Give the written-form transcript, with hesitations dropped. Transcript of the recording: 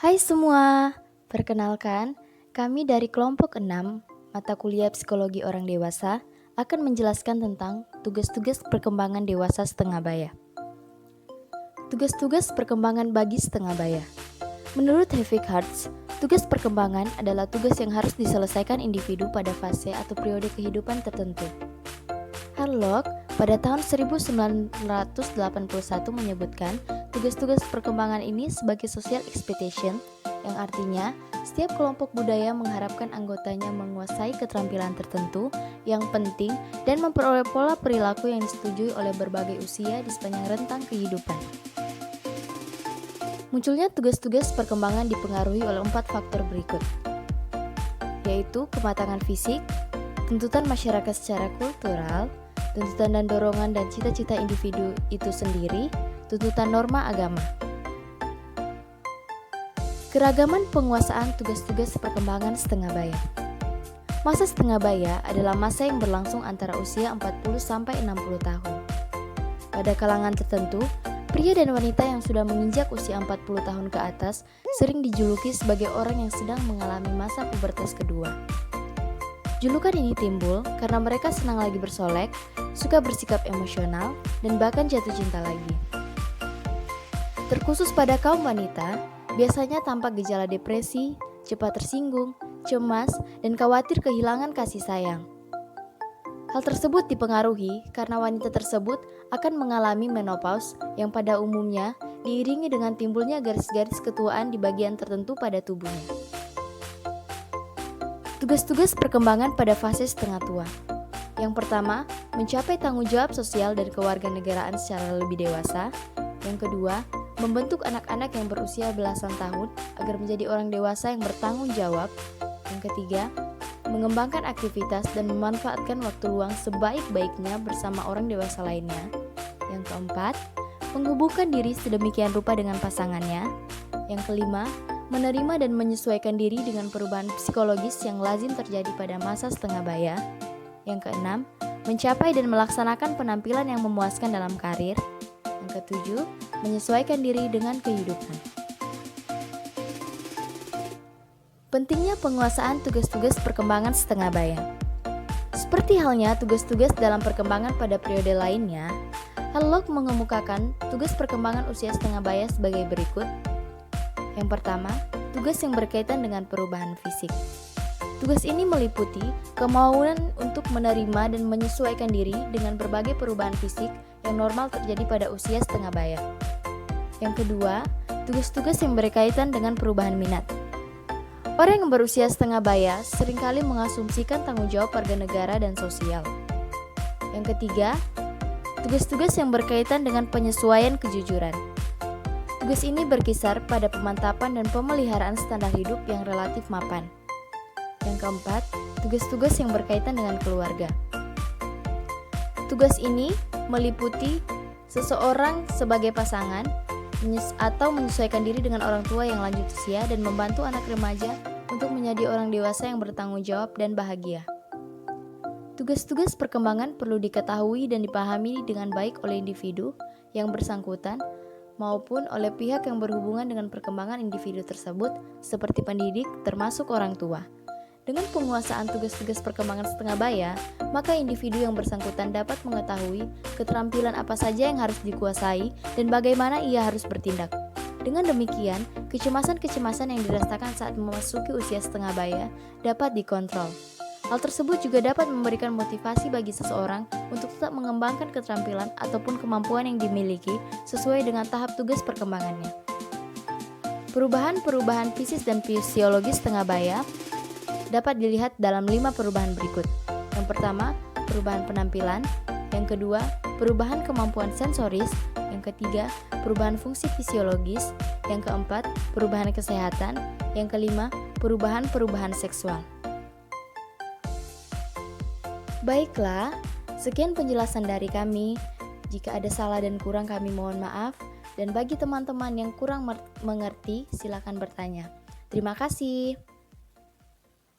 Hai semua, perkenalkan, kami dari kelompok 6, mata kuliah Psikologi Orang Dewasa, akan menjelaskan tentang tugas-tugas perkembangan dewasa setengah baya. Tugas-tugas perkembangan bagi setengah baya. Menurut Hevik Hartz, tugas perkembangan adalah tugas yang harus diselesaikan individu pada fase atau periode kehidupan tertentu. Harlock pada tahun 1981 menyebutkan tugas-tugas perkembangan ini sebagai social expectation, yang artinya setiap kelompok budaya mengharapkan anggotanya menguasai keterampilan tertentu yang penting dan memperoleh pola perilaku yang disetujui oleh berbagai usia di sepanjang rentang kehidupan. Munculnya tugas-tugas perkembangan dipengaruhi oleh 4 faktor berikut, yaitu kematangan fisik, tuntutan masyarakat secara kultural, tuntutan dan dorongan dan cita-cita individu itu sendiri, tuntutan norma agama. Keragaman penguasaan tugas-tugas perkembangan setengah baya. Masa setengah baya adalah masa yang berlangsung antara usia 40-60 tahun. Pada kalangan tertentu, pria dan wanita yang sudah menginjak usia 40 tahun ke atas sering dijuluki sebagai orang yang sedang mengalami masa pubertas kedua. Julukan ini timbul karena mereka senang lagi bersolek, suka bersikap emosional, dan bahkan jatuh cinta lagi. Terkhusus pada kaum wanita, biasanya tampak gejala depresi, cepat tersinggung, cemas, dan khawatir kehilangan kasih sayang. Hal tersebut dipengaruhi karena wanita tersebut akan mengalami menopause yang pada umumnya diiringi dengan timbulnya garis-garis ketuaan di bagian tertentu pada tubuhnya. Tugas-tugas perkembangan pada fase setengah tua. Yang pertama, mencapai tanggung jawab sosial dan kewarganegaraan secara lebih dewasa. Yang kedua, membentuk anak-anak yang berusia belasan tahun agar menjadi orang dewasa yang bertanggung jawab. Yang ketiga, mengembangkan aktivitas dan memanfaatkan waktu luang sebaik-baiknya bersama orang dewasa lainnya. Yang keempat, menghubungkan diri sedemikian rupa dengan pasangannya. Yang kelima, menerima dan menyesuaikan diri dengan perubahan psikologis yang lazim terjadi pada masa setengah baya. Yang keenam, mencapai dan melaksanakan penampilan yang memuaskan dalam karir. Yang ketujuh, menyesuaikan diri dengan kehidupan. Pentingnya penguasaan tugas-tugas perkembangan setengah baya. Seperti halnya tugas-tugas dalam perkembangan pada periode lainnya, Harlock mengemukakan tugas perkembangan usia setengah baya sebagai berikut. Yang pertama, tugas yang berkaitan dengan perubahan fisik. Tugas ini meliputi kemauan untuk menerima dan menyesuaikan diri dengan berbagai perubahan fisik yang normal terjadi pada usia setengah baya. Yang kedua, tugas-tugas yang berkaitan dengan perubahan minat. Orang yang berusia setengah baya seringkali mengasumsikan tanggung jawab warga negara dan sosial. Yang ketiga, tugas-tugas yang berkaitan dengan penyesuaian kejujuran. Tugas ini berkisar pada pemantapan dan pemeliharaan standar hidup yang relatif mapan. Yang keempat, tugas-tugas yang berkaitan dengan keluarga. Tugas ini meliputi seseorang sebagai pasangan atau menyesuaikan diri dengan orang tua yang lanjut usia dan membantu anak remaja untuk menjadi orang dewasa yang bertanggung jawab dan bahagia. Tugas-tugas perkembangan perlu diketahui dan dipahami dengan baik oleh individu yang bersangkutan maupun oleh pihak yang berhubungan dengan perkembangan individu tersebut seperti pendidik termasuk orang tua. Dengan penguasaan tugas-tugas perkembangan setengah baya, maka individu yang bersangkutan dapat mengetahui keterampilan apa saja yang harus dikuasai dan bagaimana ia harus bertindak. Dengan demikian, kecemasan-kecemasan yang dirasakan saat memasuki usia setengah baya dapat dikontrol. Hal tersebut juga dapat memberikan motivasi bagi seseorang untuk tetap mengembangkan keterampilan ataupun kemampuan yang dimiliki sesuai dengan tahap tugas perkembangannya. Perubahan-perubahan fisik dan fisiologis setengah baya dapat dilihat dalam 5 perubahan berikut. Yang pertama, perubahan penampilan. Yang kedua, perubahan kemampuan sensoris. Yang ketiga, perubahan fungsi fisiologis. Yang keempat, perubahan kesehatan. Yang kelima, perubahan-perubahan seksual. Baiklah, sekian penjelasan dari kami. Jika ada salah dan kurang kami mohon maaf. Dan bagi teman-teman yang kurang mengerti, silakan bertanya. Terima kasih.